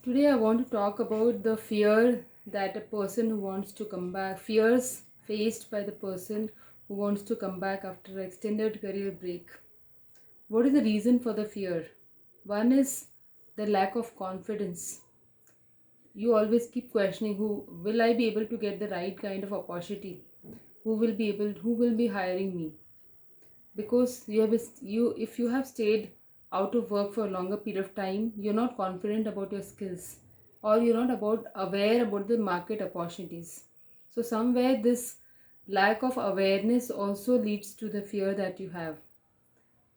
Today, I want to talk about the fear that a person who wants to come back, fears faced by the person who wants to come back after an extended career break. What is the reason for the fear? One is the lack of confidence. You always keep questioning, who will I be able to get the right kind of opportunity? Who will be hiring me? Because you if you have stayed out of work for a longer period of time, you're not confident about your skills, or you're not about aware about the market opportunities. So somewhere this lack of awareness also leads to the fear that you have.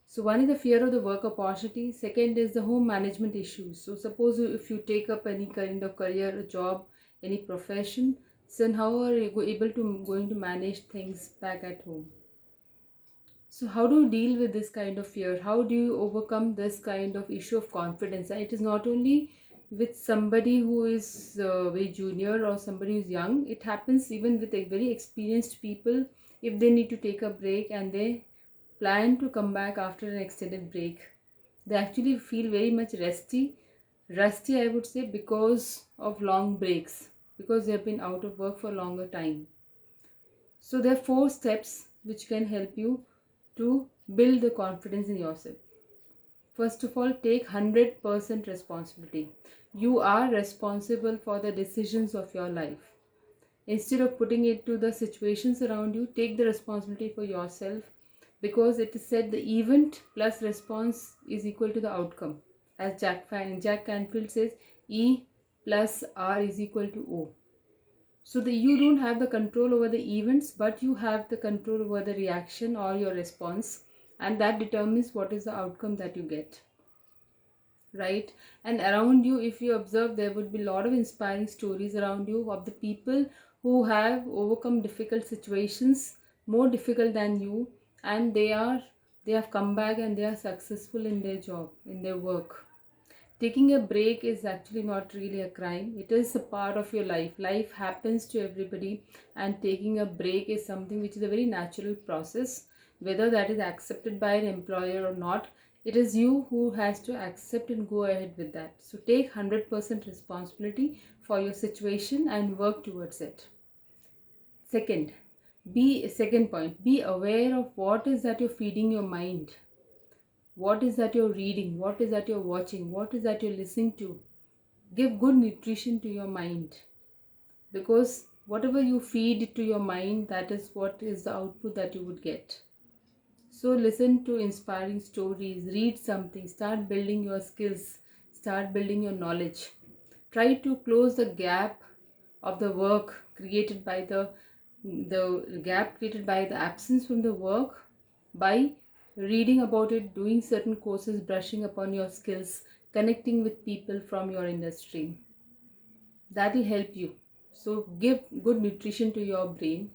So one is the fear of the work opportunity, second is the home management issues. So suppose if you take up any kind of career, a job, any profession, then how are you able to going to manage things back at home? So, how do you deal with this kind of fear? How do you overcome this kind of issue of confidence? And it is not only with somebody who is very junior or somebody who's young, it happens even with a very experienced people. If they need to take a break and they plan to come back after an extended break, they actually feel very much rusty, I would say, because of long breaks, because they have been out of work for a longer time. So there are four steps which can help you to build the confidence in yourself. First of all, take 100% responsibility. You are responsible for the decisions of your life. Instead of putting it to the situations around you, take the responsibility for yourself, because it is said the event plus response is equal to the outcome. As Jack Canfield says, E plus R is equal to O. So you don't have the control over the events, but you have the control over the reaction or your response, and that determines what is the outcome that you get, right? And around you, if you observe, there would be a lot of inspiring stories around you of the people who have overcome difficult situations, more difficult than you, and they have come back and they are successful in their job, in their work. Taking a break is actually not really a crime. It is a part of your life. Life happens to everybody, and taking a break is something which is a very natural process. Whether that is accepted by an employer or not, it is you who has to accept and go ahead with that. So take 100% responsibility for your situation and work towards it. Second, second point, be aware of what is that you're feeding your mind. What is that you're reading? What is that you're watching? What is that you're listening to? Give good nutrition to your mind, because whatever you feed to your mind, that is what is the output that you would get. So listen to inspiring stories, read something, start building your skills, start building your knowledge. Try to close the gap of the work created by the gap created by the absence from the work by reading about it, doing certain courses, brushing upon your skills, connecting with people from your industry. That will help you. So give good nutrition to your brain.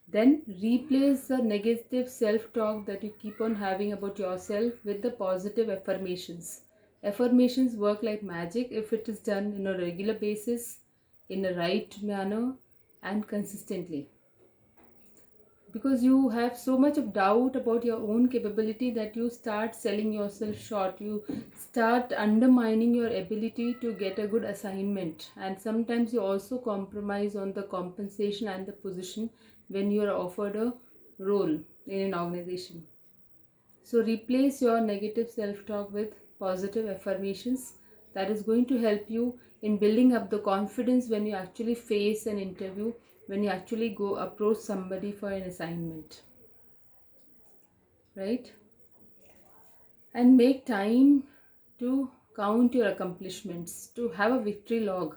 Then replace the negative self-talk that you keep on having about yourself with the positive affirmations. Affirmations work like magic if it is done in a regular basis, in a right manner, and consistently. Because you have so much of doubt about your own capability that you start selling yourself short, you start undermining your ability to get a good assignment, and sometimes you also compromise on the compensation and the position when you are offered a role in an organization. So replace your negative self-talk with positive affirmations. That is going to help you in building up the confidence when you actually face an interview, when you actually go approach somebody for an assignment, right? And make time to count your accomplishments, to have a victory log.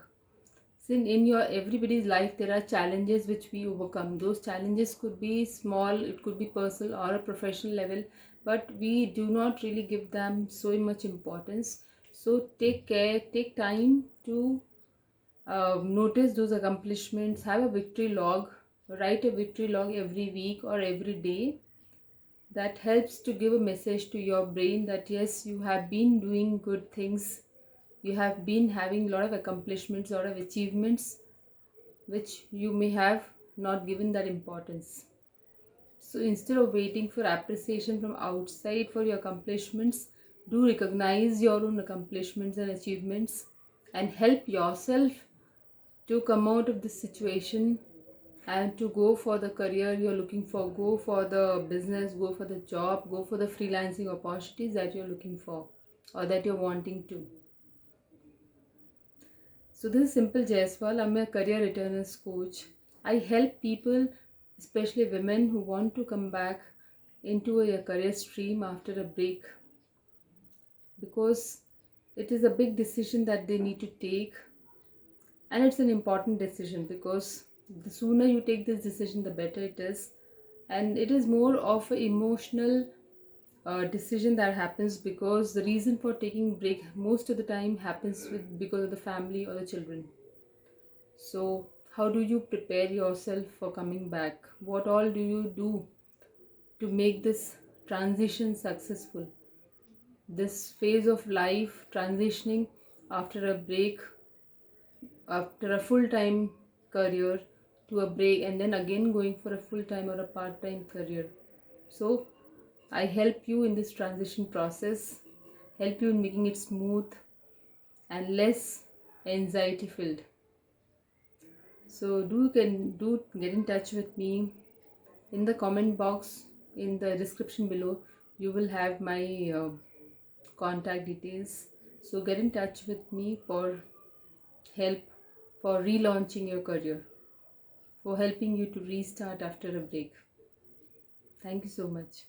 Since in your everybody's life there are challenges which we overcome. Those challenges could be small, it could be personal or a professional level, but we do not really give them so much importance. So take care, take time to notice those accomplishments, have a victory log, write a victory log every week or every day. That helps to give a message to your brain that yes, you have been doing good things, you have been having a lot of accomplishments, a lot of achievements which you may have not given that importance. So instead of waiting for appreciation from outside for your accomplishments, do recognize your own accomplishments and achievements and help yourself to come out of this situation and to go for the career you're looking for, go for the business, go for the job, go for the freelancing opportunities that you're looking for or that you're wanting to. So this is Simple Jaiswal. I'm a career readiness coach. I help people, especially women who want to come back into a career stream after a break, because it is a big decision that they need to take, and it's an important decision because the sooner you take this decision the better it is, and it is more of an emotional decision that happens because the reason for taking break most of the time happens because of the family or the children. So how do you prepare yourself for coming back? What all do you do to make this transition successful? This phase of life transitioning after a break, after a full-time career to a break, and then again going for a full-time or a part-time career. So I help you in this transition process, help you in making it smooth and less anxiety filled. So do get in touch with me in the comment box, in the description below. You will have my contact details. So get in touch with me for help, for relaunching your career, for helping you to restart after a break. Thank you so much.